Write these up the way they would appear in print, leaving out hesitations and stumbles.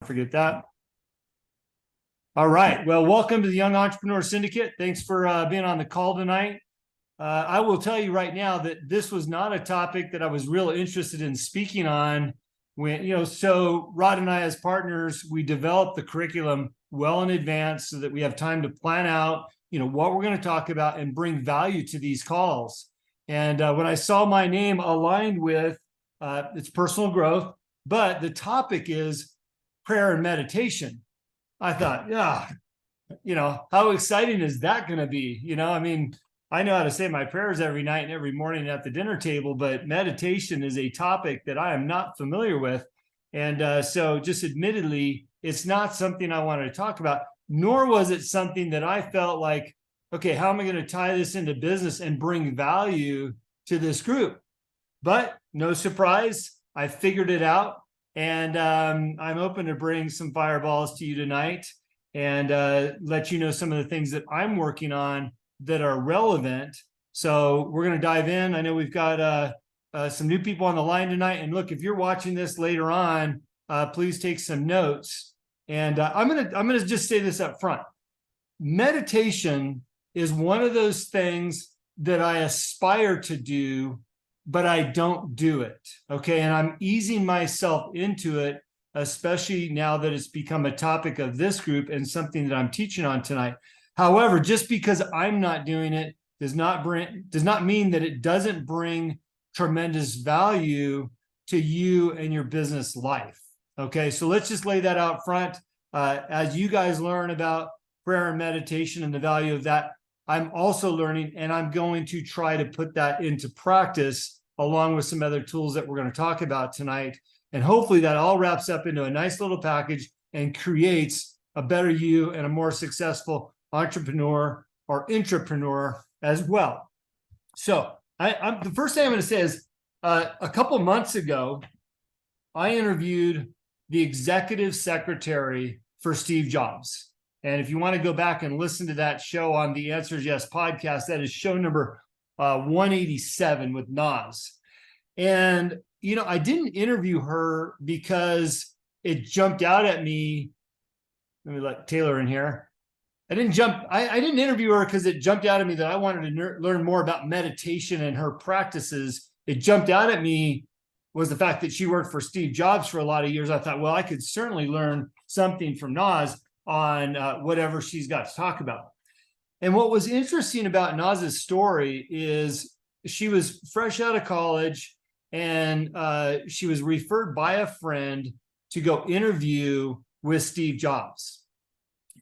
Forget that. All right. Well, welcome to the Young Entrepreneur Syndicate. Thanks for being on the call tonight. I will tell you right now that this was not a topic that I was real interested in speaking on when, so Rod and I as partners, we developed the curriculum well in advance so that we have time to plan out, what we're going to talk about and bring value to these calls. And when I saw my name aligned with it's personal growth, but the topic is prayer and meditation, I thought, how exciting is that going to be? I know how to say my prayers every night and every morning at the dinner table, but meditation is a topic that I am not familiar with. And so just admittedly, it's not something I wanted to talk about, nor was it something that I felt like, okay, how am I going to tie this into business and bring value to this group? But no surprise, I figured it out. And I'm open to bring some fireballs to you tonight and let you know some of the things that I'm working on that are relevant. So we're going to dive in. I know we've got some new people on the line tonight. And look, if you're watching this later on, please take some notes. And I'm gonna just say this up front. Meditation is one of those things that I aspire to do, but I don't do it. Okay. And I'm easing myself into it, especially now that it's become a topic of this group and something that I'm teaching on tonight. However, just because I'm not doing it does not mean that it doesn't bring tremendous value to you and your business life. Okay. So let's just lay that out front. As you guys learn about prayer and meditation and the value of that, I'm also learning, and I'm going to try to put that into practice along with some other tools that we're going to talk about tonight. And hopefully that all wraps up into a nice little package and creates a better you and a more successful entrepreneur or intrapreneur as well. So the first thing I'm going to say is a couple months ago, I interviewed the executive secretary for Steve Jobs. And if you want to go back and listen to that show on the Answers Yes podcast, that is show number 187 with Nas. And, I didn't interview her because it jumped out at me. Let me let Taylor in here. I didn't interview her because it jumped out at me that I wanted to learn more about meditation and her practices. It jumped out at me was the fact that she worked for Steve Jobs for a lot of years. I thought, well, I could certainly learn something from Nas on whatever she's got to talk about. And what was interesting about Naz's story is she was fresh out of college and she was referred by a friend to go interview with Steve Jobs.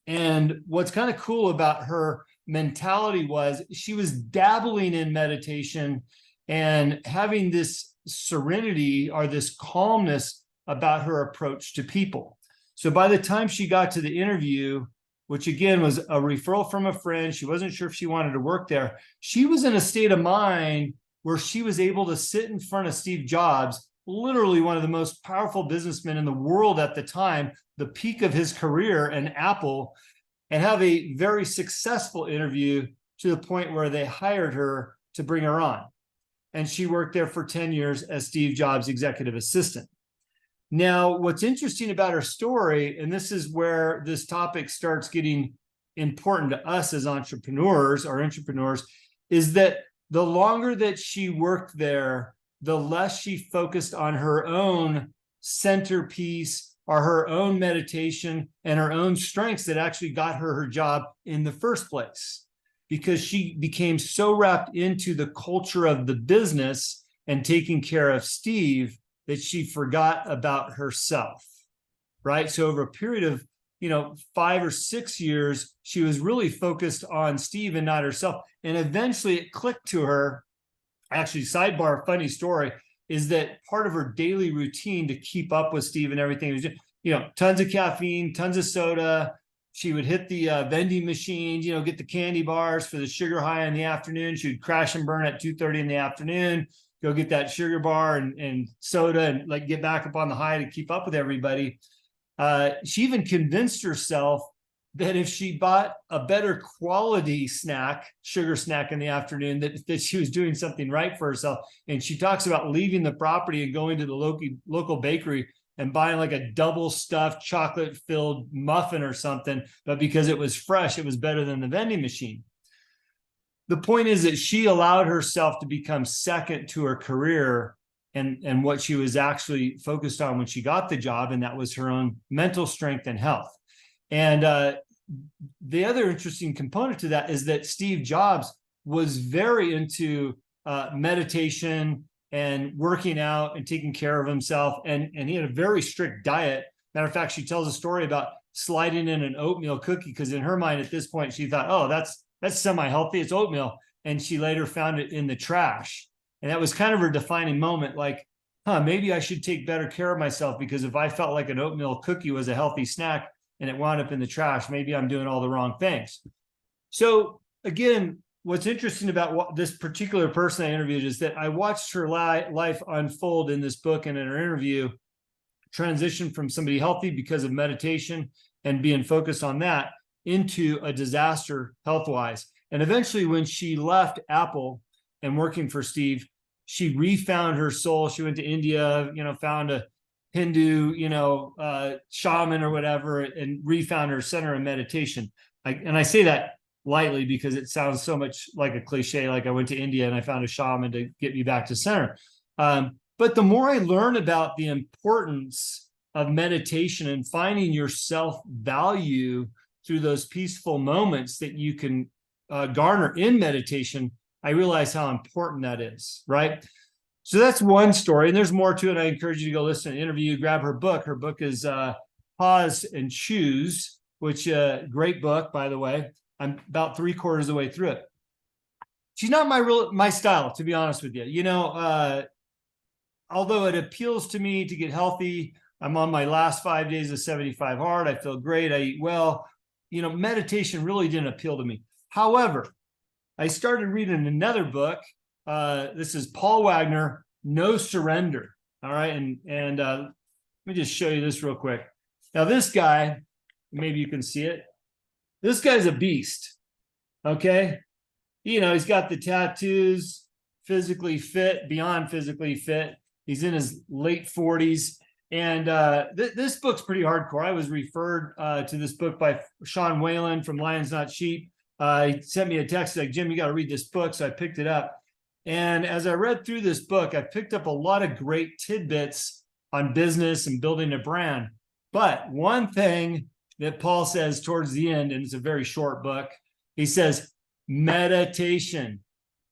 And what's kind of cool about her mentality was she was dabbling in meditation and having this serenity or this calmness about her approach to people. So by the time she got to the interview, which again was a referral from a friend, she wasn't sure if she wanted to work there. She was in a state of mind where she was able to sit in front of Steve Jobs, literally one of the most powerful businessmen in the world at the time, the peak of his career in Apple, and have a very successful interview to the point where they hired her to bring her on. And she worked there for 10 years as Steve Jobs' executive assistant. Now, what's interesting about her story, and this is where this topic starts getting important to us as entrepreneurs or intrapreneurs, is that the longer that she worked there, the less she focused on her own centerpiece or her own meditation and her own strengths that actually got her job in the first place, because she became so wrapped into the culture of the business and taking care of Steve that she forgot about herself, right? So over a period of, 5 or 6 years, she was really focused on Steve and not herself. And eventually it clicked to her. Actually, sidebar, funny story, is that part of her daily routine to keep up with Steve and everything was, tons of caffeine, tons of soda. She would hit the vending machines, get the candy bars for the sugar high in the afternoon. She would crash and burn at 2:30 in the afternoon, go get that sugar bar and soda and get back up on the high to keep up with everybody. She even convinced herself that if she bought a better quality sugar snack in the afternoon, that she was doing something right for herself. And she talks about leaving the property and going to the local bakery and buying like a double stuffed chocolate filled muffin or something, but because it was fresh, it was better than the vending machine. The point is that she allowed herself to become second to her career and what she was actually focused on when she got the job, and that was her own mental strength and health. And the other interesting component to that is that Steve Jobs was very into meditation and working out and taking care of himself. And he had a very strict diet. Matter of fact, she tells a story about sliding in an oatmeal cookie because in her mind at this point, she thought, oh, that's semi-healthy, it's oatmeal. And she later found it in the trash. And that was kind of her defining moment, like, maybe I should take better care of myself, because if I felt like an oatmeal cookie was a healthy snack and it wound up in the trash, maybe I'm doing all the wrong things. So again, what's interesting about this particular person I interviewed is that I watched her life unfold in this book and in her interview, transition from somebody healthy because of meditation and being focused on that into a disaster health-wise. And eventually when she left Apple and working for Steve, she refound her soul. She went to India, found a Hindu, shaman or whatever, and refound her center of meditation. And I say that lightly because it sounds so much like a cliche, like I went to India and I found a shaman to get me back to center. But the more I learn about the importance of meditation and finding your self-value through those peaceful moments that you can garner in meditation, I realize how important that is, right? So that's one story, and there's more to it. I encourage you to go listen to an interview, grab her book. Her book is Pause and Choose, which great book, by the way. I'm about 3/4 of the way through it. She's not my style, to be honest with you. Although it appeals to me to get healthy, I'm on my last 5 days of 75 hard. I feel great. I eat well. Meditation really didn't appeal to me. However, I started reading another book. This is Paul Wagner, No Surrender. All right. And let me just show you this real quick. Now, this guy, maybe you can see it. This guy's a beast. Okay. He's got the tattoos, physically fit, beyond physically fit. He's in his late 40s. And this book's pretty hardcore. I was referred to this book by Sean Whalen from Lions Not Sheep. He sent me a text like, Jim, you got to read this book. So I picked it up. And as I read through this book, I picked up a lot of great tidbits on business and building a brand. But one thing that Paul says towards the end, and it's a very short book, he says, meditation.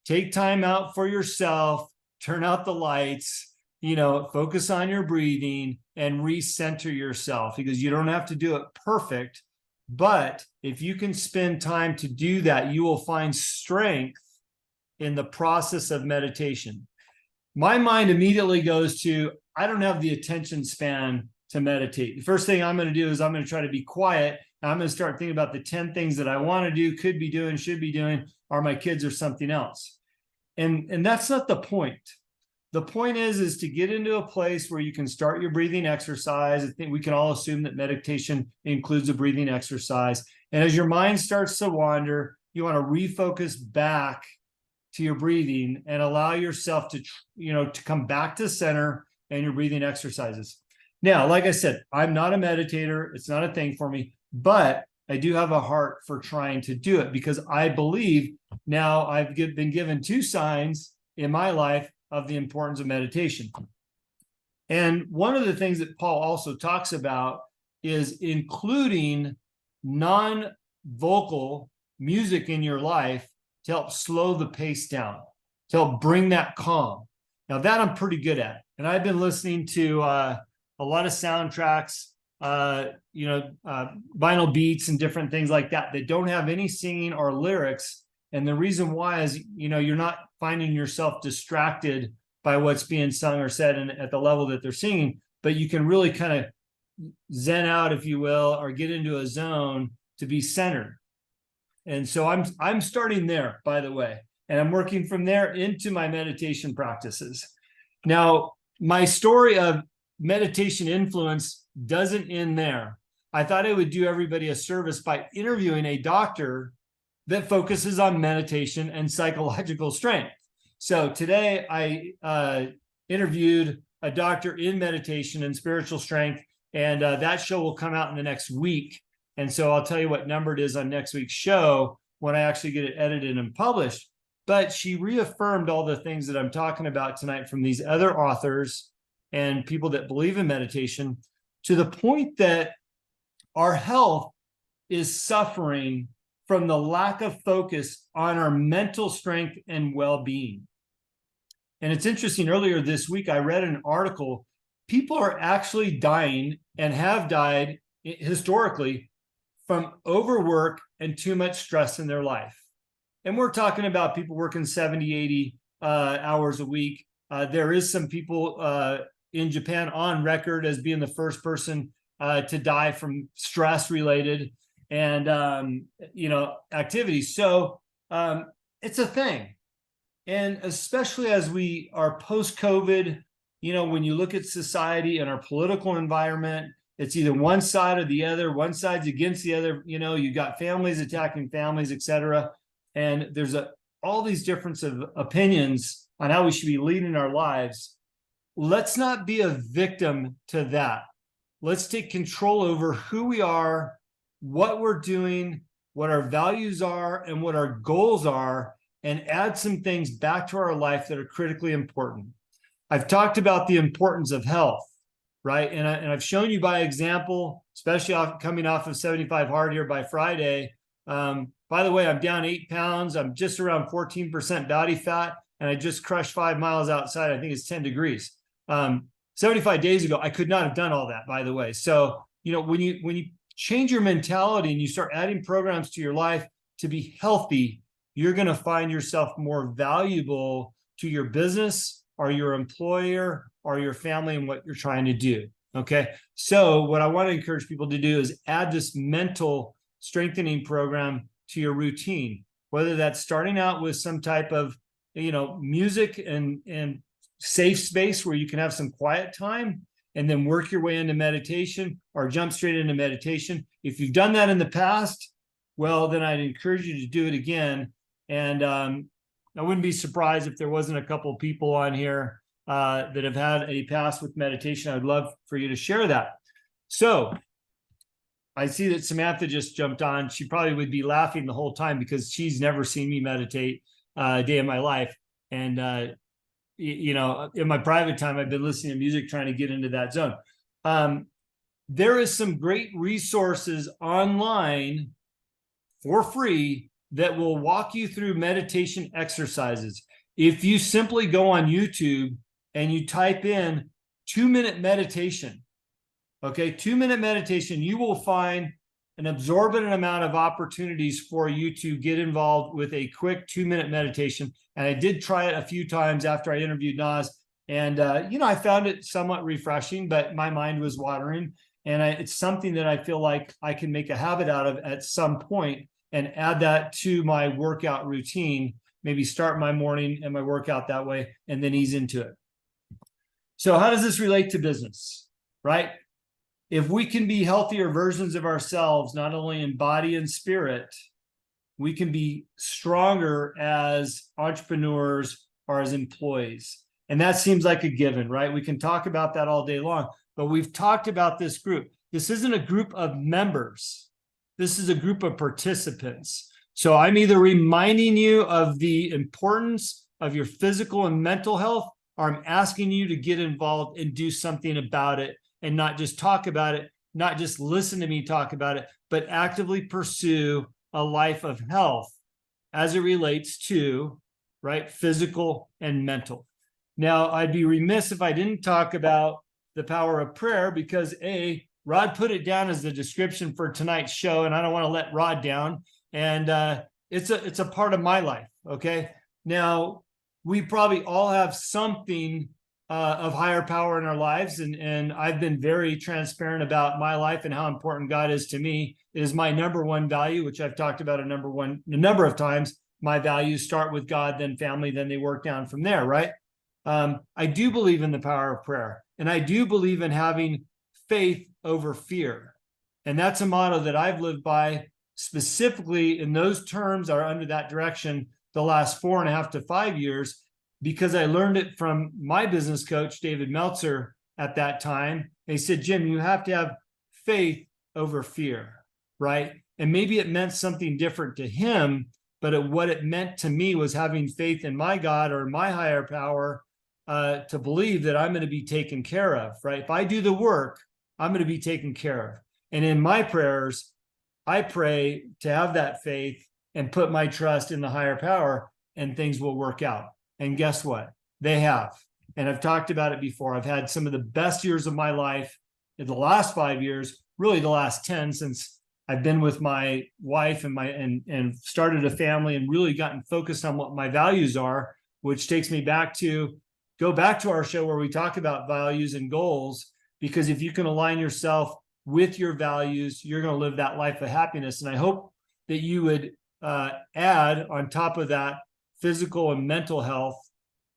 Take time out for yourself, turn out the lights, focus on your breathing and recenter yourself, because you don't have to do it perfect. But if you can spend time to do that, you will find strength in the process of meditation. My mind immediately goes to, I don't have the attention span to meditate. The first thing I'm going to do is I'm going to try to be quiet. And I'm going to start thinking about the 10 things that I want to do, could be doing, should be doing, are my kids or something else. And that's not the point. The point is to get into a place where you can start your breathing exercise. I think we can all assume that meditation includes a breathing exercise. And as your mind starts to wander, you want to refocus back to your breathing and allow yourself to, to come back to center and your breathing exercises. Now, like I said, I'm not a meditator. It's not a thing for me, but I do have a heart for trying to do it, because I believe now I've been given 2 signs in my life of the importance of meditation. And one of the things that Paul also talks about is including non-vocal music in your life to help slow the pace down, to help bring that calm. Now that I'm pretty good at. And I've been listening to a lot of soundtracks, vinyl beats and different things like that don't have any singing or lyrics. And the reason why is, you're not finding yourself distracted by what's being sung or said and at the level that they're singing, but you can really kind of zen out, if you will, or get into a zone to be centered. And so I'm starting there, by the way, and I'm working from there into my meditation practices. Now, my story of meditation influence doesn't end there. I thought I would do everybody a service by interviewing a doctor that focuses on meditation and psychological strength. So today I interviewed a doctor in meditation and spiritual strength. And that show will come out in the next week. And so I'll tell you what number it is on next week's show when I actually get it edited and published. But she reaffirmed all the things that I'm talking about tonight from these other authors and people that believe in meditation, to the point that our health is suffering from the lack of focus on our mental strength and well-being. And it's interesting, earlier this week, I read an article. People are actually dying and have died historically from overwork and too much stress in their life. And we're talking about people working 70, 80 hours a week. There is some people in Japan on record as being the first person to die from stress-related and activities. So it's a thing. And especially as we are post-COVID, when you look at society and our political environment, it's either one side or the other. One side's against the other. You got families attacking families, et cetera. And there's all these difference of opinions on how we should be leading our lives. Let's not be a victim to that. Let's take control over who we are, what we're doing, what our values are, and what our goals are, and add some things back to our life that are critically important. I've talked about the importance of health, right? And I've shown you by example, especially coming off of 75 hard here by Friday. By the way, I'm down 8 pounds. I'm just around 14% body fat, and I just crushed 5 miles outside. I think it's 10 degrees. 75 days ago, I could not have done all that, by the way. So, when you change your mentality and you start adding programs to your life to be healthy, you're going to find yourself more valuable to your business or your employer or your family and what you're trying to do. Okay. So what I want to encourage people to do is add this mental strengthening program to your routine, whether that's starting out with some type of, music and safe space where you can have some quiet time and then work your way into meditation or jump straight into meditation. If you've done that in the past, well, then I'd encourage you to do it again. And I wouldn't be surprised if there wasn't a couple of people on here that have had a past with meditation. I'd love for you to share that. So I see that Samantha just jumped on. She probably would be laughing the whole time because she's never seen me meditate a day in my life. And in my private time, I've been listening to music, trying to get into that zone. There is some great resources online for free that will walk you through meditation exercises. If you simply go on YouTube and you type in 2-minute meditation, okay, 2-minute meditation, you will find an absorbent amount of opportunities for you to get involved with a quick 2-minute meditation. And I did try it a few times after I interviewed Nas. And, I found it somewhat refreshing, but my mind was watering. And it's something that I feel like I can make a habit out of at some point and add that to my workout routine, maybe start my morning and my workout that way, and then ease into it. So how does this relate to business, right? If we can be healthier versions of ourselves, not only in body and spirit, we can be stronger as entrepreneurs or as employees. And that seems like a given, right? We can talk about that all day long, but we've talked about this group. This isn't a group of members. This is a group of participants. So I'm either reminding you of the importance of your physical and mental health, or I'm asking you to get involved and do something about it, and not just talk about it, not just listen to me talk about it, but actively pursue a life of health as it relates to, right, physical and mental. Now, I'd be remiss if I didn't talk about the power of prayer, because Rod put it down as the description for tonight's show, and I don't want to let Rod down. And it's a part of my life. Okay. Now, we probably all have something of higher power in our lives, and I've been very transparent about my life and how important God is to me. It is my number one value, which I've talked about a number of times. My values start with God, then family, then they work down from there, right? I do believe in the power of prayer, and I do believe in having faith over fear. And that's a motto that I've lived by, specifically in those terms are under that direction the last 4.5 to 5 years. because I learned it from my business coach, David Meltzer, at that time. He said, Jim, you have to have faith over fear, right? And maybe it meant something different to him, but what it meant to me was having faith in my God or my higher power to believe that I'm going to be taken care of, right? If I do the work, I'm going to be taken care of. And in my prayers, I pray to have that faith and put my trust in the higher power, and things will work out. And guess what? They have. And I've talked about it before. I've had some of the best years of my life in the last 5 years, really the last 10, since I've been with my wife and started a family and really gotten focused on what my values are, which takes me back to our show where we talk about values and goals, because if you can align yourself with your values, you're going to live that life of happiness. And I hope that you would add on top of that physical and mental health,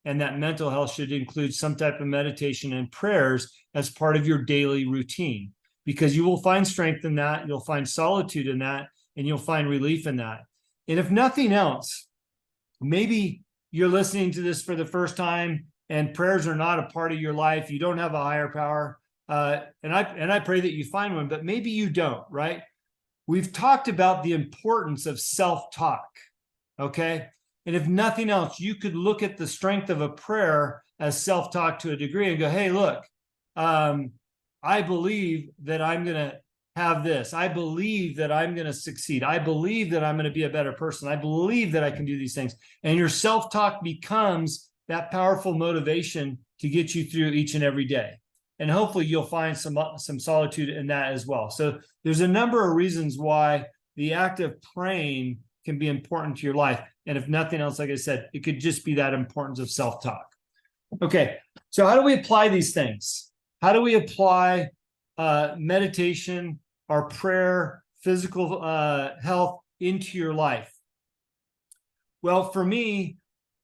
and that mental health should include some type of meditation and prayers as part of your daily routine, because you will find strength in that, you'll find solitude in that, and you'll find relief in that. And if nothing else, maybe you're listening to this for the first time and prayers are not a part of your life, you don't have a higher power, and I pray that you find one, but maybe you don't, right? We've talked about the importance of self-talk, okay? And if nothing else, you could look at the strength of a prayer as self-talk to a degree and go, hey, look, I believe that I'm going to have this. I believe that I'm going to succeed. I believe that I'm going to be a better person. I believe that I can do these things. And your self-talk becomes that powerful motivation to get you through each and every day. And hopefully you'll find some solitude in that as well. So there's a number of reasons why the act of praying can be important to your life. And if nothing else, like I said, it could just be that importance of self-talk. Okay, so how do we apply these things? How do we apply meditation, our prayer, physical health into your life? Well, for me,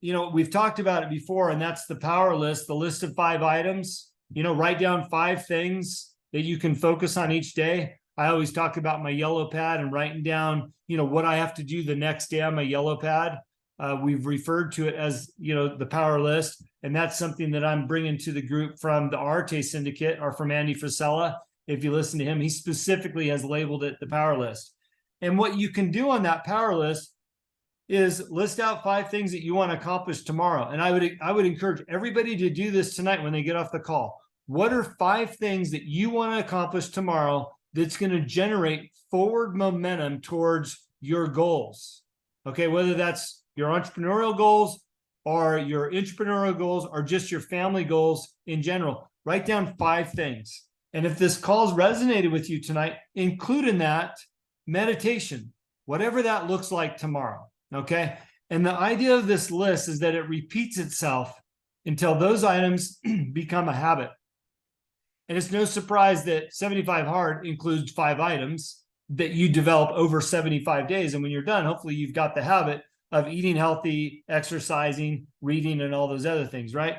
we've talked about it before, and that's the power list, the list of 5 items. Write down 5 things that you can focus on each day. I always talk about my yellow pad and writing down, what I have to do the next day on my yellow pad. We've referred to it as, the power list. And that's something that I'm bringing to the group from the Arte Syndicate, or from Andy Frisella. If you listen to him, he specifically has labeled it the power list. And what you can do on that power list is list out 5 things that you want to accomplish tomorrow. And I would encourage everybody to do this tonight when they get off the call. What are 5 things that you want to accomplish tomorrow that's going to generate forward momentum towards your goals? Okay, whether that's your entrepreneurial goals or your intrapreneurial goals or just your family goals in general. Write down 5 things. And if this call's resonated with you tonight, include in that meditation, whatever that looks like tomorrow. Okay. And the idea of this list is that it repeats itself until those items become a habit. And it's no surprise that 75 Hard includes 5 items that you develop over 75 days. And when you're done, hopefully you've got the habit of eating healthy, exercising, reading, and all those other things, right?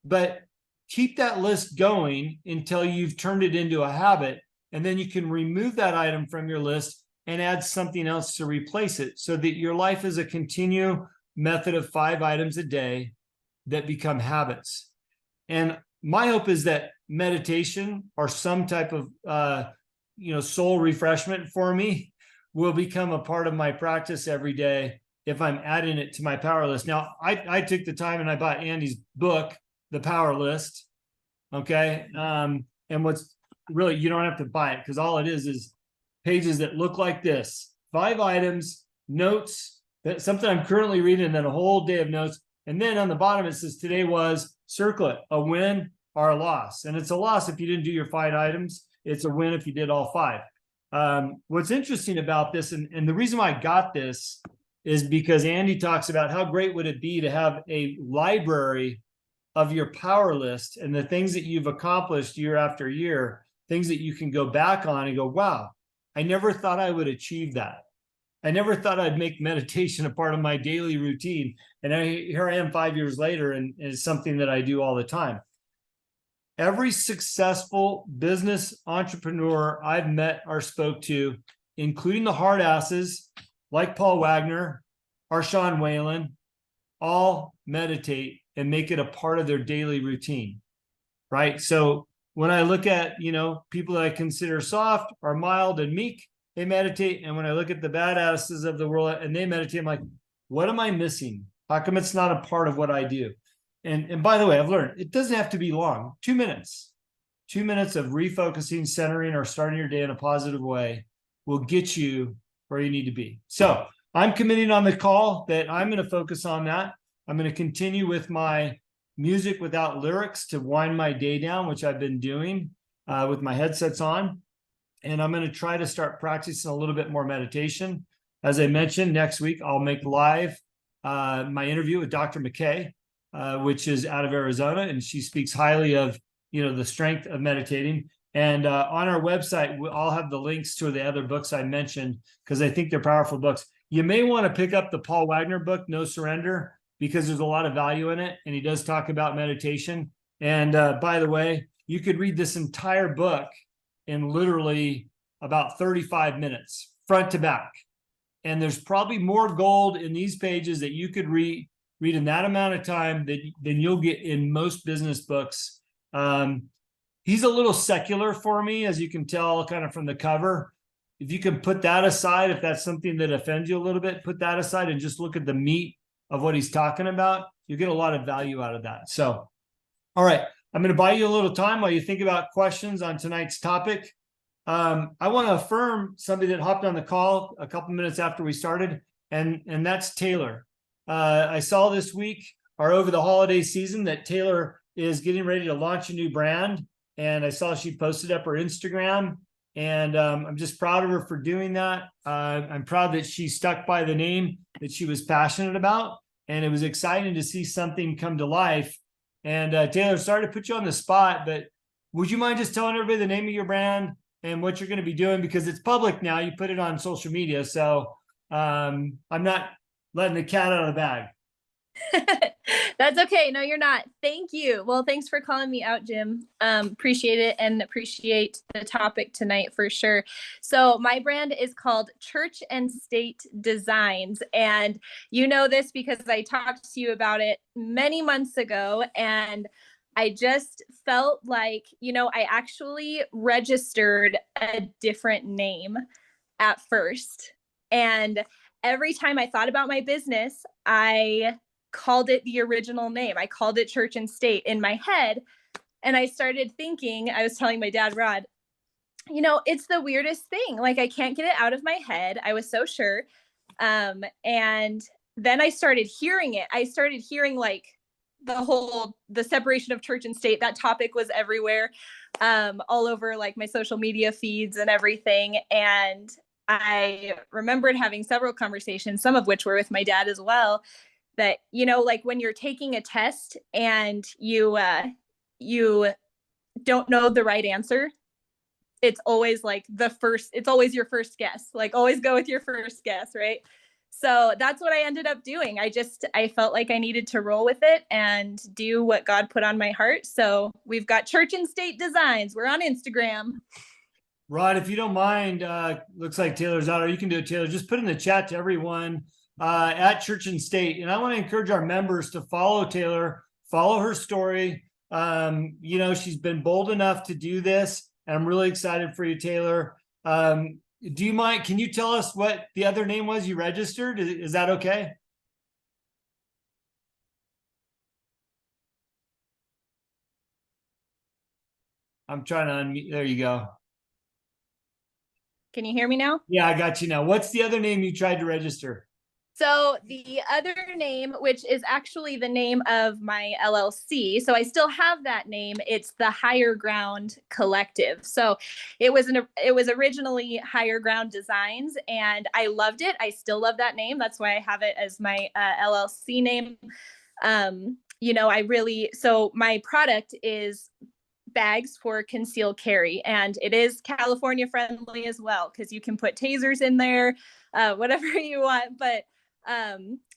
But keep that list going until you've turned it into a habit. And then you can remove that item from your list and add something else to replace it, so that your life is a continual method of 5 items a day that become habits. And my hope is that meditation or some type of soul refreshment for me will become a part of my practice every day if I'm adding it to my power list. Now, I took the time and I bought Andy's book, The Power List. Okay. And what's really, you don't have to buy it, because all it is pages that look like this: 5 items, notes, that something I'm currently reading, and then a whole day of notes. And then on the bottom, it says today was, circle it, a win or a loss. And it's a loss if you didn't do your 5 items. It's a win if you did all 5. What's interesting about this, and the reason why I got this, is because Andy talks about how great would it be to have a library of your power list and the things that you've accomplished year after year, things that you can go back on and go, wow, I never thought I would achieve that. I never thought I'd make meditation a part of my daily routine. And here I am 5 years later, and it's something that I do all the time. Every successful business entrepreneur I've met or spoke to, including the hard asses like Paul Wagner or Sean Whalen, all meditate and make it a part of their daily routine, right? So when I look at, people that I consider soft or mild and meek, they meditate. And when I look at the badasses of the world and they meditate, I'm like, what am I missing? How come it's not a part of what I do? And by the way, I've learned it doesn't have to be long. 2 minutes. 2 minutes of refocusing, centering, or starting your day in a positive way will get you where you need to be. So I'm committing on the call that I'm going to focus on that. I'm going to continue with my music without lyrics to wind my day down, which I've been doing with my headsets on. And I'm going to try to start practicing a little bit more meditation. As I mentioned, next week, I'll make live my interview with Dr. McKay, which is out of Arizona. And she speaks highly of, the strength of meditating. And on our website, I'll have the links to the other books I mentioned, because I think they're powerful books. You may want to pick up the Paul Wagner book, No Surrender, because there's a lot of value in it. And he does talk about meditation. And by the way, you could read this entire book in literally about 35 minutes, front to back. And there's probably more gold in these pages that you could read in that amount of time than you'll get in most business books. He's a little secular for me, as you can tell kind of from the cover. If you can put that aside, if that's something that offends you a little bit, put that aside and just look at the meat of what he's talking about. You get a lot of value out of that. So, all right, I'm going to buy you a little time while you think about questions on tonight's topic. I want to affirm somebody that hopped on the call a couple minutes after we started, and that's Taylor. I saw this week or over the holiday season that Taylor is getting ready to launch a new brand, and I saw she posted up her Instagram, and I'm just proud of her for doing that. I'm proud that she stuck by the name that she was passionate about, and it was exciting to see something come to life. And Taylor, sorry to put you on the spot, but would you mind just telling everybody the name of your brand and what you're going to be doing? Because it's public now. You put it on social media. So I'm not letting the cat out of the bag. That's okay. No, you're not. Thank you. Well, thanks for calling me out, Jim. Appreciate it, and appreciate the topic tonight for sure. So my brand is called Church and State Designs. And you know this because I talked to you about it many months ago. And I just felt like, I actually registered a different name at first. And every time I thought about my business, I called it the original name. I called it Church and State in my head. And I started thinking, I was telling my dad, Rod, it's the weirdest thing. Like, I can't get it out of my head. I was so sure. And then I started hearing it. I started hearing like the separation of church and state. That topic was everywhere, all over like my social media feeds and everything. And I remembered having several conversations, some of which were with my dad as well, that, like when you're taking a test and you don't know the right answer, it's always like it's always your first guess. Like, always go with your first guess, right? So that's what I ended up doing. I felt like I needed to roll with it and do what God put on my heart. So we've got Church and State Designs. We're on Instagram. Rod, if you don't mind, looks like Taylor's out, or you can do it, Taylor. Just put in the chat to everyone at Church and State. And I want to encourage our members to follow Taylor, follow her story. She's been bold enough to do this, and I'm really excited for you, Taylor. Do you mind? Can you tell us what the other name was you registered? Is that okay? I'm trying to unmute. There you go. Can you hear me now? Yeah, I got you now. What's the other name you tried to register? So the other name, which is actually the name of my LLC, so I still have that name. It's the Higher Ground Collective. So it was originally Higher Ground Designs, and I loved it. I still love that name. That's why I have it as my LLC name. So my product is bags for concealed carry, and it is California friendly as well, because you can put tasers in there, whatever you want. But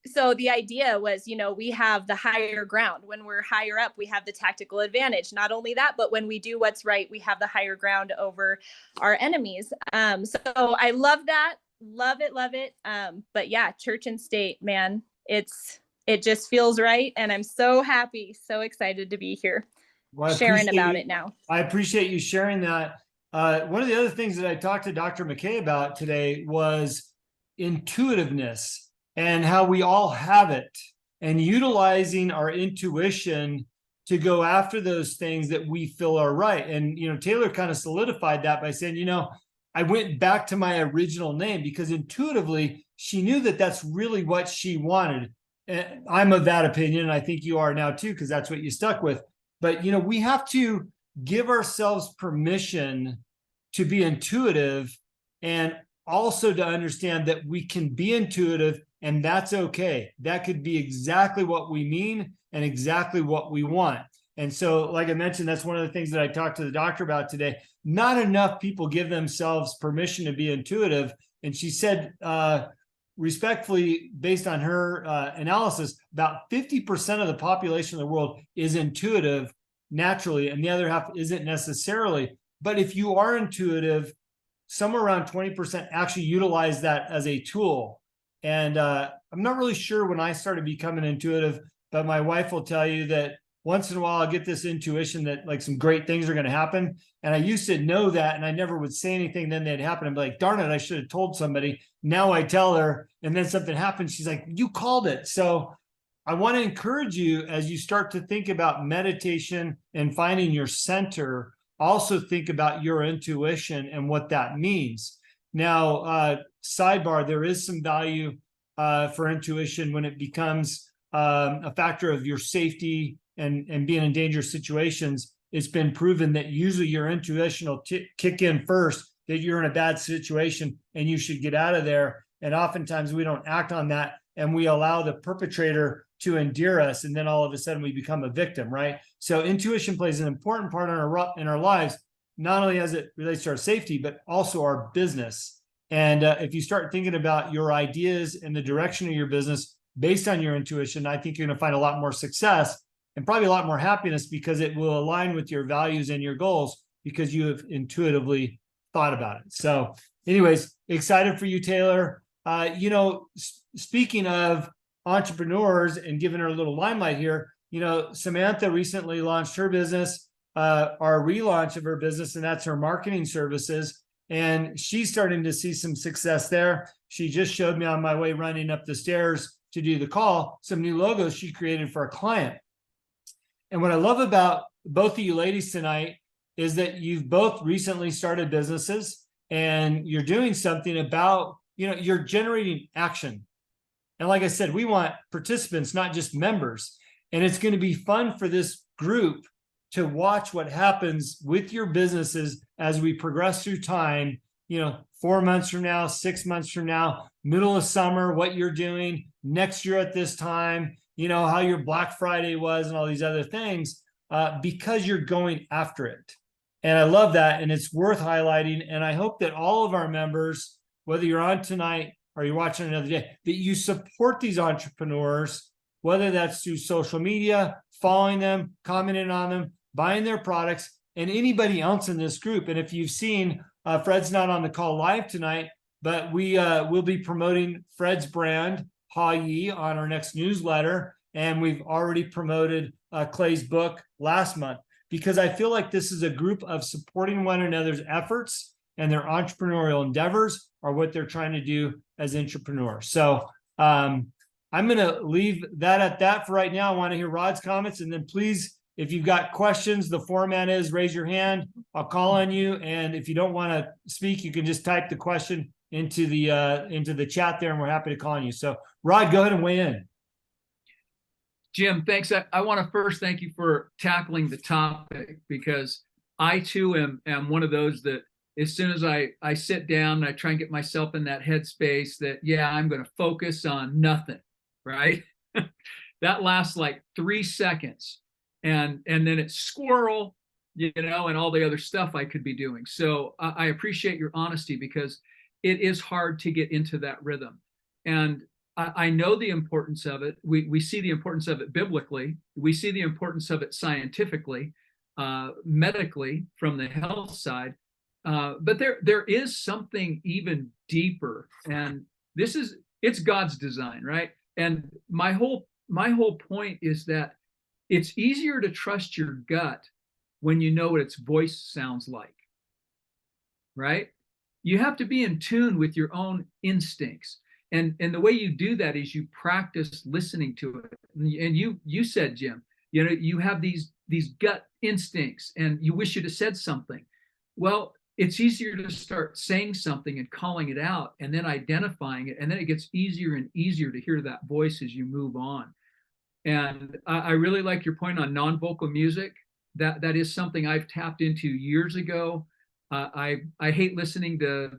so the idea was, we have the higher ground. When we're higher up, we have the tactical advantage. Not only that, but when we do what's right, we have the higher ground over our enemies. So I love that. Love it. But yeah, Church and State, man, it's it just feels right. And I'm so happy, so excited to be here Well, sharing about it now. I appreciate you sharing that. One of the other things that I talked to Dr. McKay about today was intuitiveness and how we all have it, and utilizing our intuition to go after those things that we feel are right. And, Taylor kind of solidified that by saying, I went back to my original name because intuitively she knew that that's really what she wanted. And I'm of that opinion. And I think you are now too, because that's what you stuck with. But, we have to give ourselves permission to be intuitive, and also to understand that we can be intuitive, and that's okay. That could be exactly what we mean and exactly what we want. And so, like I mentioned, that's one of the things that I talked to the doctor about today. Not enough people give themselves permission to be intuitive. And she said, respectfully, based on her analysis, about 50% of the population of the world is intuitive naturally, and the other half isn't necessarily. But if you are intuitive, somewhere around 20% actually utilize that as a tool. And I'm not really sure when I started becoming intuitive, but my wife will tell you that once in a while I get this intuition that like some great things are going to happen. And I used to know that, and I never would say anything, then they'd happen. I'd be like, darn it, I should have told somebody. Now I tell her, and then something happens. She's like, you called it. So I want to encourage you, as you start to think about meditation and finding your center, also think about your intuition and what that means. Now, sidebar, there is some value for intuition when it becomes a factor of your safety and being in dangerous situations. It's been proven that usually your intuition will kick in first, that you're in a bad situation and you should get out of there. And oftentimes we don't act on that, and we allow the perpetrator to endear us, and then all of a sudden we become a victim, right? So intuition plays an important part in our lives, not only as it relates to our safety, but also our business. And if you start thinking about your ideas and the direction of your business based on your intuition, I think you're going to find a lot more success and probably a lot more happiness, because it will align with your values and your goals because you have intuitively thought about it. So anyways, excited for you, Taylor. Speaking of entrepreneurs and giving her a little limelight here, Samantha recently launched her business, our relaunch of her business, and that's her marketing services. And she's starting to see some success there. She just showed me on my way running up the stairs to do the call some new logos she created for a client. And what I love about both of you ladies tonight is that you've both recently started businesses, and you're doing something about, you're generating action. And like I said, we want participants, not just members. And it's going to be fun for this group to watch what happens with your businesses as we progress through time, 4 months from now, 6 months from now, middle of summer, what you're doing next year at this time, how your Black Friday was and all these other things, because you're going after it. And I love that. And it's worth highlighting. And I hope that all of our members, whether you're on tonight or you're watching another day, that you support these entrepreneurs, whether that's through social media, following them, commenting on them, buying their products, and anybody else in this group. And if you've seen, Fred's not on the call live tonight, but we will be promoting Fred's brand, Y.E.S, on our next newsletter. And we've already promoted Clay's book last month, because I feel like this is a group of supporting one another's efforts, and their entrepreneurial endeavors are what they're trying to do as entrepreneurs. So I'm going to leave that at that for right now. I want to hear Rod's comments, and then please, if you've got questions, the format is raise your hand. I'll call on you. And if you don't want to speak, you can just type the question into the chat there, and we're happy to call on you. So Rod, go ahead and weigh in. Jim, thanks. I want to first thank you for tackling the topic, because I too am one of those that as soon as I sit down and I try and get myself in that headspace that, yeah, I'm going to focus on nothing, right? That lasts like 3 seconds. And then it's squirrel, and all the other stuff I could be doing. So I appreciate your honesty, because it is hard to get into that rhythm. And I know the importance of it. We see the importance of it biblically. We see the importance of it scientifically, medically, from the health side. But there is something even deeper. And it's God's design, right? And my whole my whole point is that it's easier to trust your gut when you know what its voice sounds like, right? You have to be in tune with your own instincts. And the way you do that is you practice listening to it. And you said, Jim, you have these gut instincts and you wish you'd have said something. Well, it's easier to start saying something and calling it out and then identifying it. And then it gets easier and easier to hear that voice as you move on. And I really like your point on non-vocal music. That is something I've tapped into years ago. I hate listening to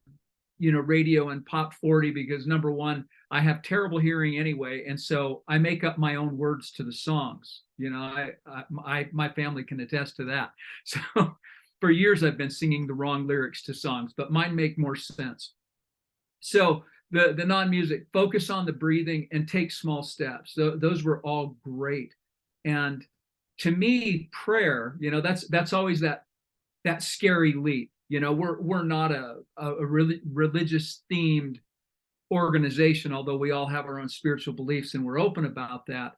radio and pop 40 because number one, I have terrible hearing anyway, and so I make up my own words to the songs. My family can attest to that. So for years I've been singing the wrong lyrics to songs, but mine make more sense. So the non-music, focus on the breathing and take small steps. Those were all great. And to me, prayer, that's always that scary leap. We're not a really religious themed organization, although we all have our own spiritual beliefs and we're open about that.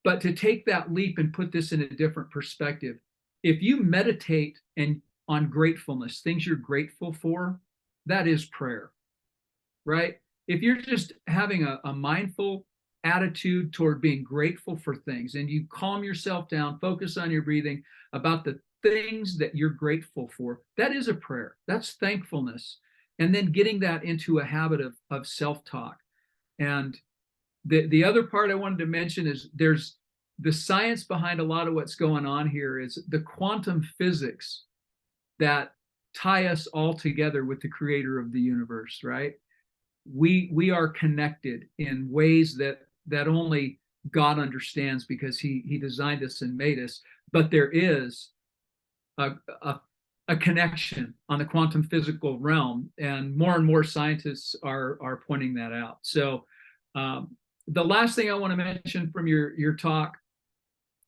But to take that leap and put this in a different perspective, if you meditate on gratefulness, things you're grateful for, that is prayer, right? If you're just having a mindful attitude toward being grateful for things and you calm yourself down, focus on your breathing about the things that you're grateful for, that is a prayer. That's thankfulness. And then getting that into a habit of self-talk. And the other part I wanted to mention is there's the science behind a lot of what's going on here is the quantum physics that tie us all together with the creator of the universe, right? We are connected in ways that only God understands because he designed us and made us. But there is a connection on the quantum physical realm, and more scientists are pointing that out. So the last thing I want to mention from your talk,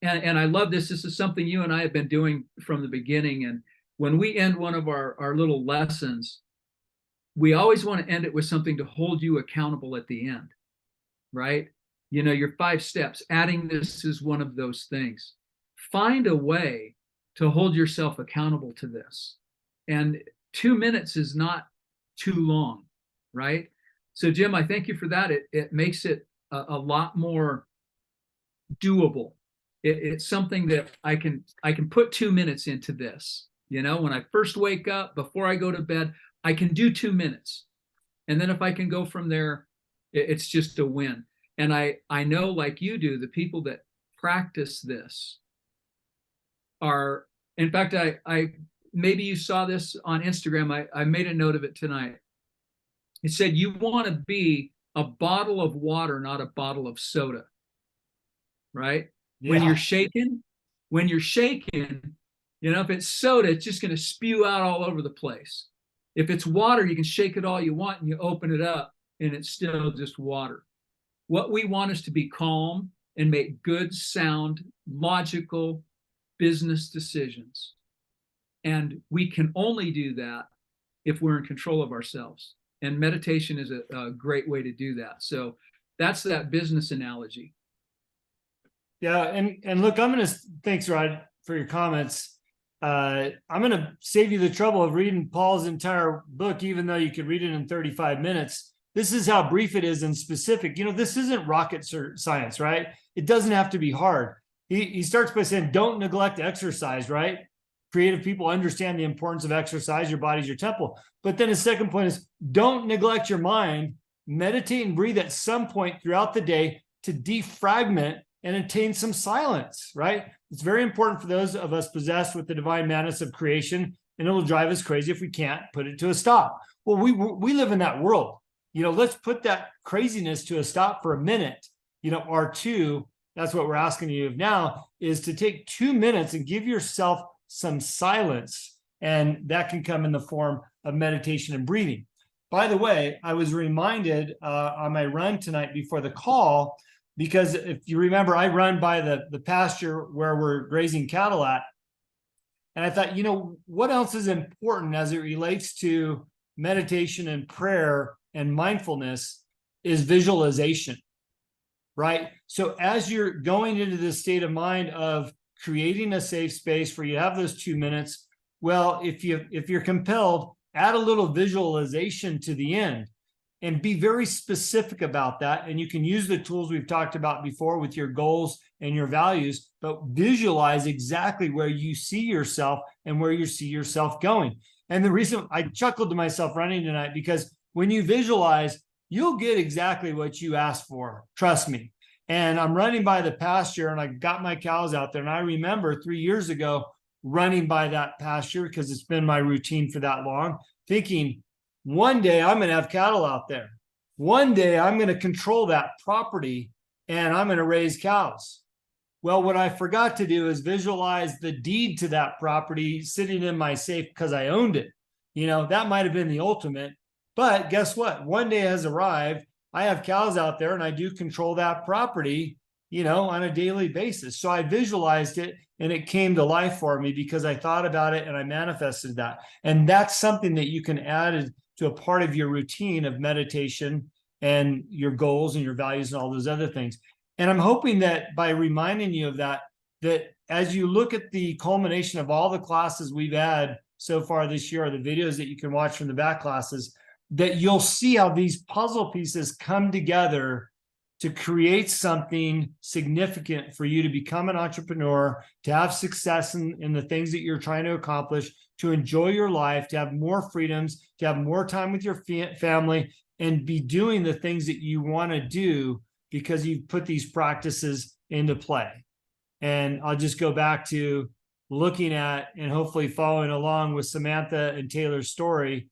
and I love this is something you and I have been doing from the beginning, and when we end one of our little lessons, we always want to end it with something to hold you accountable at the end, right? Your 5 steps, adding this is one of those things. Find a way to hold yourself accountable to this. And 2 minutes is not too long, right? So Jim, I thank you for that. It makes it a lot more doable. It's something that I can put 2 minutes into this. When I first wake up, before I go to bed, I can do 2 minutes. And then if I can go from there, it's just a win. And I know, like you do, the people that practice this are, in fact, I maybe you saw this on Instagram. I made a note of it tonight. It said, you want to be a bottle of water, not a bottle of soda, right? Yeah. When you're shaking, if it's soda, it's just going to spew out all over the place. If it's water, you can shake it all you want and you open it up and it's still just water. What we want is to be calm and make good, sound, logical business decisions. And we can only do that if we're in control of ourselves. And meditation is a great way to do that. So that's that business analogy. Yeah. And look, thanks, Rod, for your comments. I'm going to save you the trouble of reading Paul's entire book, even though you could read it in 35 minutes. This is how brief it is and specific. This isn't rocket science, right? It doesn't have to be hard. He starts by saying, don't neglect exercise, right? Creative people understand the importance of exercise. Your body's your temple. But then his second point is, don't neglect your mind. Meditate and breathe at some point throughout the day to defragment and attain some silence, right? It's very important for those of us possessed with the divine madness of creation, and it'll drive us crazy if we can't put it to a stop. Well, we live in that world. Let's put that craziness to a stop for a minute, or two. That's what we're asking you now, is to take 2 minutes and give yourself some silence. And that can come in the form of meditation and breathing. By the way, I was reminded on my run tonight before the call, because if you remember, I run by the pasture where we're grazing cattle at. And I thought, what else is important as it relates to meditation and prayer and mindfulness is visualization, right? So as you're going into this state of mind of creating a safe space where you have those 2 minutes, well, if you're compelled, add a little visualization to the end and be very specific about that. And you can use the tools we've talked about before with your goals and your values, but visualize exactly where you see yourself and where you see yourself going. And the reason I chuckled to myself running tonight, because when you visualize, you'll get exactly what you asked for. Trust me. And I'm running by the pasture and I got my cows out there. And I remember 3 years ago running by that pasture because it's been my routine for that long, thinking, one day I'm going to have cattle out there. One day I'm going to control that property and I'm going to raise cows. Well, what I forgot to do is visualize the deed to that property sitting in my safe because I owned it. You know, that might have been the ultimate. But guess what? One day has arrived. I have cows out there and I do control that property, you know, on a daily basis. So I visualized it and it came to life for me because I thought about it and I manifested that. And that's something that you can add to a part of your routine of meditation and your goals and your values and all those other things. And I'm hoping that by reminding you of that, that as you look at the culmination of all the classes we've had so far this year, or the videos that you can watch from the back classes, that you'll see how these puzzle pieces come together to create something significant for you to become an entrepreneur, to have success in the things that you're trying to accomplish, to enjoy your life, to have more freedoms, to have more time with your family, and be doing the things that you want to do because you've put these practices into play. And I'll just go back to looking at and hopefully following along with Samantha and Taylor's story,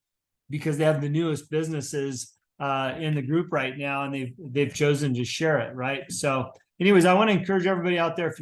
because they have the newest businesses in the group right now, and they've chosen to share it, right? So anyways, I want to encourage everybody out there,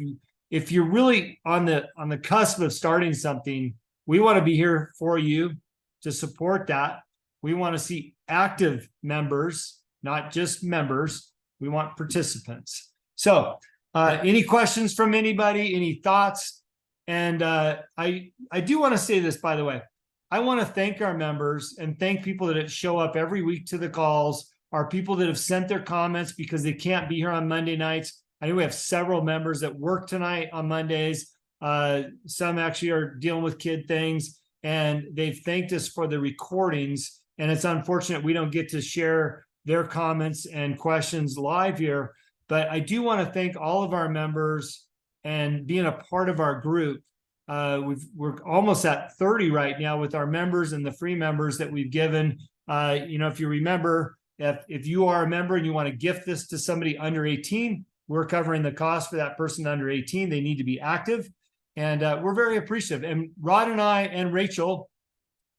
if you're really on the cusp of starting something, we want to be here for you to support that. We want to see active members, not just members. We want participants. So any questions from anybody, any thoughts? And I do want to say this, by the way. I want to thank our members and thank people that show up every week to the calls, our people that have sent their comments because they can't be here on Monday nights. I know we have several members that work tonight on Mondays. Some actually are dealing with kid things, and they've thanked us for the recordings. And it's unfortunate we don't get to share their comments and questions live here. But I do want to thank all of our members and being a part of our group. We're almost at 30 right now with our members and the free members that we've given. You know, if you remember, if you are a member and you want to gift this to somebody under 18, we're covering the cost for that person under 18. They need to be active. And we're very appreciative. And Rod and I and Rachel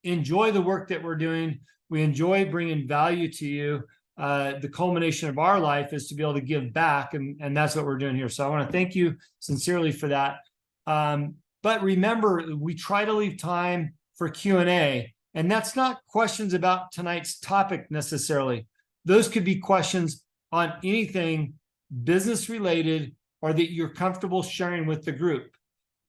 enjoy the work that we're doing. We enjoy bringing value to you. The culmination of our life is to be able to give back. And that's what we're doing here. So I want to thank you sincerely for that. But remember, we try to leave time for Q&A, and that's not questions about tonight's topic necessarily. Those could be questions on anything business related or that you're comfortable sharing with the group.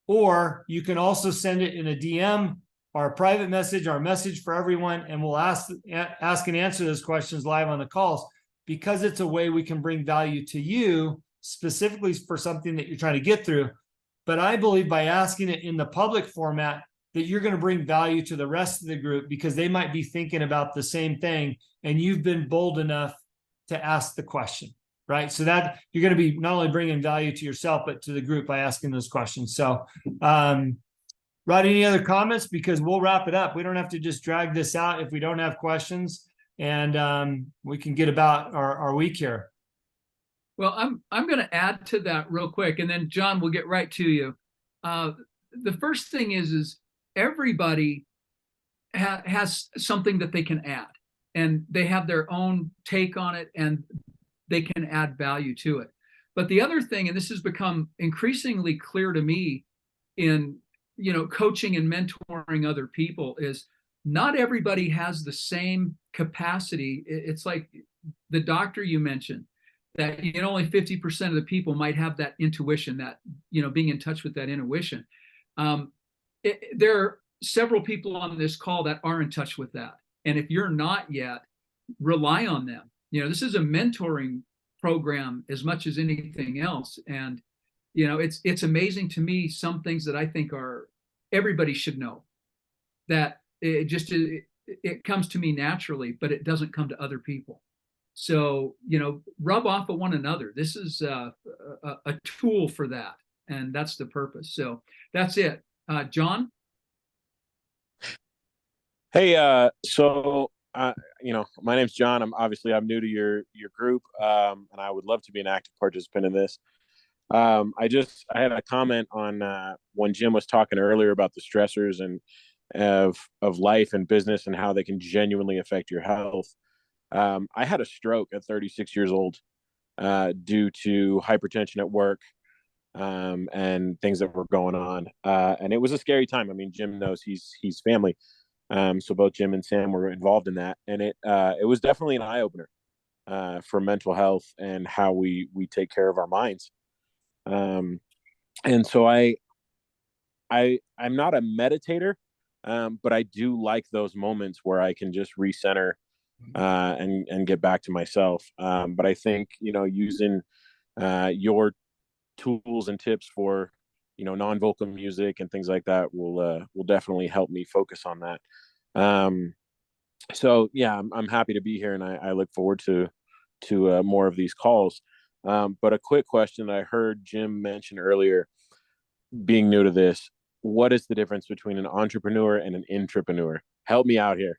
Or you can also send it in a DM or a private message or a message for everyone, and we'll ask and answer those questions live on the calls, because it's a way we can bring value to you specifically for something that you're trying to get through. But I believe by asking it in the public format that you're going to bring value to the rest of the group, because they might be thinking about the same thing and you've been bold enough to ask the question, right? So that you're going to be not only bringing value to yourself, but to the group by asking those questions. So, Rod, any other comments? Because we'll wrap it up. We don't have to just drag this out if we don't have questions, and we can get about our week here. Well, I'm going to add to that real quick, and then John, we'll get right to you. The first thing is everybody has something that they can add, and they have their own take on it, and they can add value to it. But the other thing, and this has become increasingly clear to me in coaching and mentoring other people, is not everybody has the same capacity. It's like the doctor you mentioned, that only 50% of the people might have that intuition, that being in touch with that intuition. There are several people on this call that are in touch with that, and if you're not yet, rely on them. This is a mentoring program as much as anything else. And, it's amazing to me, some things that I think everybody should know, that it comes to me naturally, but it doesn't come to other people. So, rub off of one another. This is a tool for that. And that's the purpose. So that's it. John? Hey, my name's John. I'm new to your group, and I would love to be an active participant in this. I had a comment on when Jim was talking earlier about the stressors and of life and business and how they can genuinely affect your health. I had a stroke at 36 years old due to hypertension at work and things that were going on, and it was a scary time. I mean, Jim knows he's family. So both Jim and Sam were involved in that, and it was definitely an eye opener for mental health and how we take care of our minds. And so I'm not a meditator, but I do like those moments where I can just recenter and get back to myself. But I think using your tools and tips for non-vocal music and things like that will definitely help me focus on that. So yeah, I'm happy to be here, and I look forward to more of these calls. But a quick question that I heard Jim mention earlier, being new to this, what is the difference between an entrepreneur and an intrapreneur? Help me out here.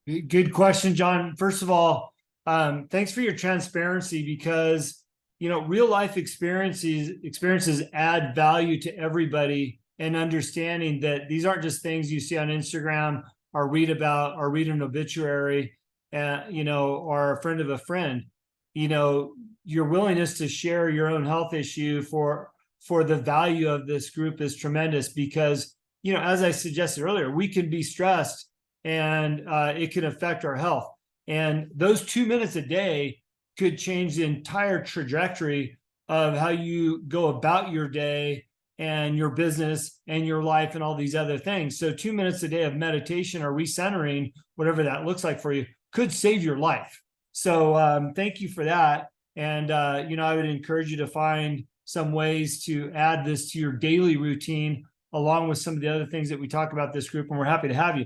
Good question, John. First of all, thanks for your transparency, because real life experiences add value to everybody, and understanding that these aren't just things you see on Instagram or read about or read an obituary, or a friend of a friend. Your willingness to share your own health issue for the value of this group is tremendous, because as I suggested earlier, we can be stressed and it can affect our health, and those 2 minutes a day could change the entire trajectory of how you go about your day and your business and your life and all these other things. So 2 minutes a day of meditation or recentering, whatever that looks like for you, could save your life. So thank you for that. And, I would encourage you to find some ways to add this to your daily routine, along with some of the other things that we talk about this group, and we're happy to have you.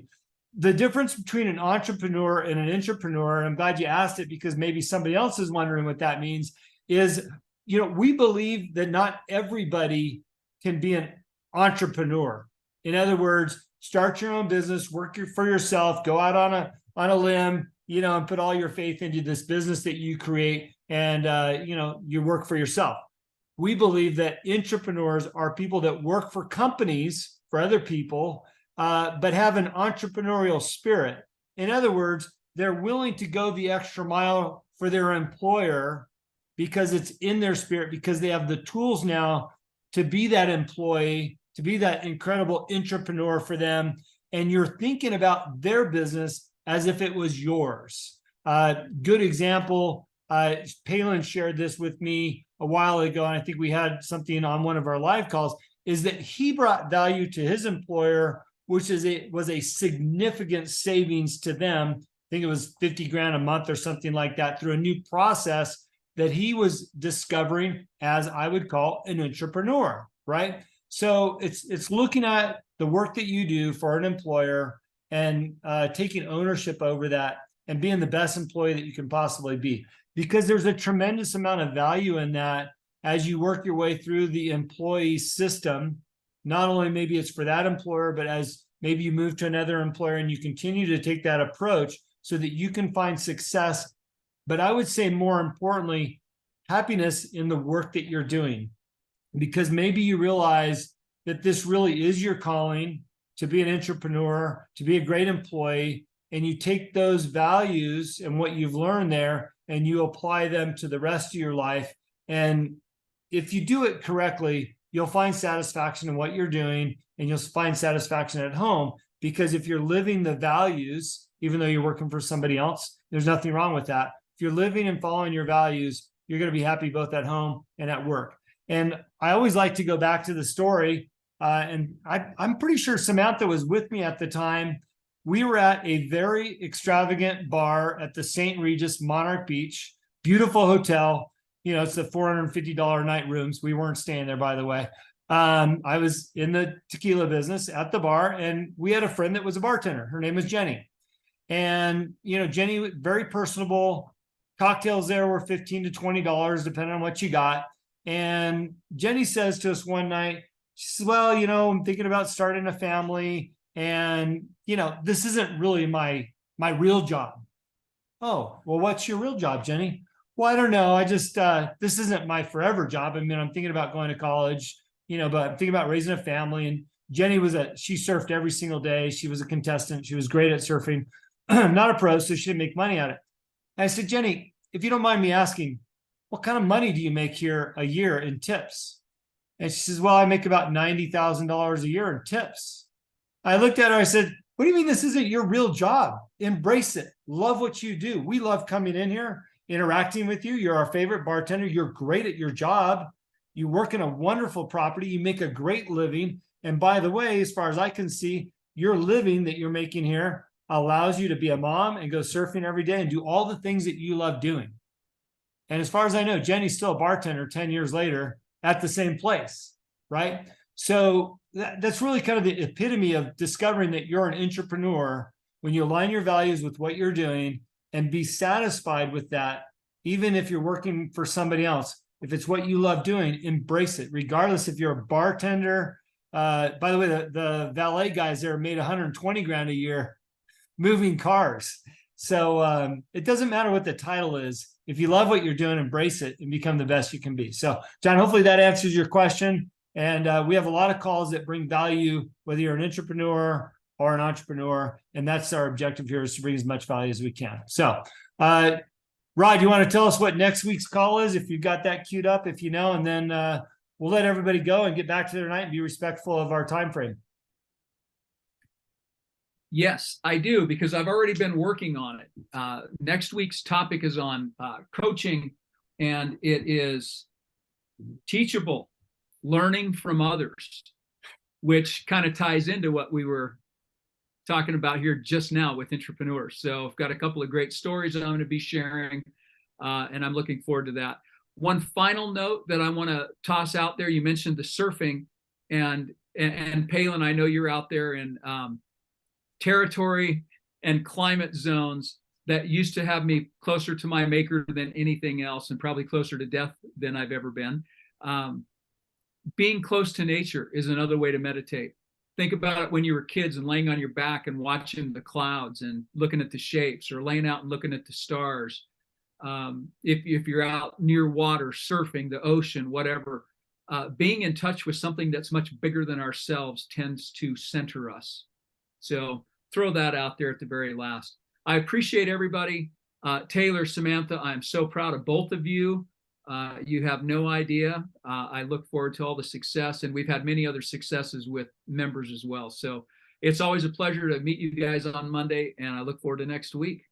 The difference between an entrepreneur and an intrapreneur, and I'm glad you asked it, because maybe somebody else is wondering what that means, is, we believe that not everybody can be an entrepreneur. In other words, start your own business, work for yourself, go out on a limb, and put all your faith into this business that you create, and you work for yourself. We believe that intrapreneurs are people that work for companies, for other people, but have an entrepreneurial spirit. In other words, they're willing to go the extra mile for their employer because it's in their spirit, because they have the tools now to be that employee, to be that incredible intrapreneur for them. And you're thinking about their business as if it was yours. Good example, Palin shared this with me a while ago, and I think we had something on one of our live calls, is that he brought value to his employer, which was a significant savings to them. I think it was 50 grand a month or something like that, through a new process that he was discovering, as I would call an intrapreneur, right? So it's looking at the work that you do for an employer and taking ownership over that and being the best employee that you can possibly be, because there's a tremendous amount of value in that as you work your way through the employee system. Not only maybe it's for that employer, but as maybe you move to another employer and you continue to take that approach so that you can find success. But I would say more importantly, happiness in the work that you're doing, because maybe you realize that this really is your calling, to be an entrepreneur, to be a great employee, and you take those values and what you've learned there and you apply them to the rest of your life. And if you do it correctly, you'll find satisfaction in what you're doing, and you'll find satisfaction at home, because if you're living the values, even though you're working for somebody else, there's nothing wrong with that. If you're living and following your values, you're going to be happy both at home and at work. And I always like to go back to the story, and I'm pretty sure Samantha was with me at the time. We were at a very extravagant bar at the St. Regis Monarch Beach. beautiful hotel. You know, it's the $450 a night rooms. We weren't staying there, by the way. I was in the tequila business at the bar, and we had a friend that was a bartender. Her name was Jenny. And, you know, Jenny, very personable. Cocktails there were $15 to $20, depending on what you got. And Jenny says to us one night, she says, well, you know, I'm thinking about starting a family, and, you know, this isn't really my real job. Oh, well, what's your real job, Jenny? Well, I don't know. I just, this isn't my forever job. I mean, I'm thinking about going to college, you know, but I'm thinking about raising a family. And Jenny she surfed every single day. She was a contestant. She was great at surfing, not a pro, so she didn't make money at it. And I said, Jenny, if you don't mind me asking, what kind of money do you make here a year in tips? And she says, well, I make about $90,000 a year in tips. I looked at her, I said, what do you mean this isn't your real job? Embrace it. Love what you do. We love coming in here, interacting with you. You're our favorite bartender. You're great at your job. You work in a wonderful property. You make a great living. And by the way, as far as I can see, your living that you're making here allows you to be a mom and go surfing every day and do all the things that you love doing. And as far as I know, Jenny's still a bartender 10 years later at the same place, right? So that's really kind of the epitome of discovering that you're an entrepreneur when you align your values with what you're doing and be satisfied with that, even if you're working for somebody else. If it's what you love doing, embrace it, regardless if you're a bartender. By the way, the valet guys there made 120 grand a year moving cars. So it doesn't matter what the title is. If you love what you're doing, embrace it and become the best you can be. So, John, hopefully that answers your question. And we have a lot of calls that bring value, whether you're an entrepreneur or an entrepreneur. And that's our objective here, is to bring as much value as we can. So, Rod, you want to tell us what next week's call is, if you've got that queued up, if you know, and then we'll let everybody go and get back to their night and be respectful of our time frame. Yes, I do, because I've already been working on it. Next week's topic is on coaching, and it is teachable, learning from others, which kind of ties into what we were talking about here just now with entrepreneurs. So I've got a couple of great stories that I'm going to be sharing, and I'm looking forward to that. One final note that I want to toss out there: you mentioned the surfing, and Palin, I know you're out there in territory and climate zones that used to have me closer to my maker than anything else, and probably closer to death than I've ever been. Being close to nature is another way to meditate. Think about it when you were kids and laying on your back and watching the clouds and looking at the shapes, or laying out and looking at the stars. If you're out near water, surfing, the ocean, whatever, being in touch with something that's much bigger than ourselves tends to center us. So throw that out there at the very last. I appreciate everybody. Taylor, Samantha, I'm so proud of both of you. You have no idea. I look forward to all the success, and we've had many other successes with members as well. So it's always a pleasure to meet you guys on Monday, and I look forward to next week.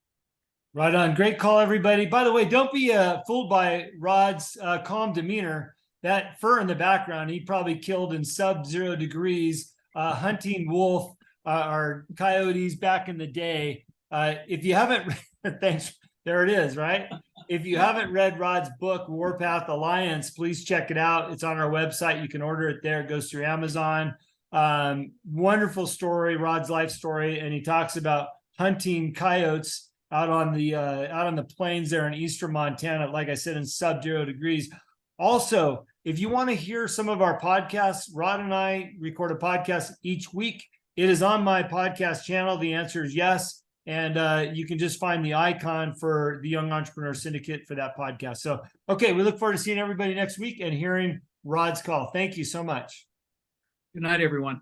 Right on. Great call, everybody. By the way, don't be fooled by Rod's calm demeanor. That fur in the background, he probably killed in sub-0 degrees hunting wolf or coyotes back in the day. If you haven't, thanks. There it is, right? If you haven't read Rod's book, Warpath Alliance, please check it out. It's on our website. You can order it there. It goes through Amazon. Wonderful story, Rod's life story. And he talks about hunting coyotes out on the plains there in eastern Montana, like I said, in sub-0 degrees. Also, if you want to hear some of our podcasts, Rod and I record a podcast each week. It is on my podcast channel. The answer is yes. And you can just find the icon for the Young Entrepreneur Syndicate for that podcast. So, okay, we look forward to seeing everybody next week and hearing Rod's call. Thank you so much. Good night, everyone.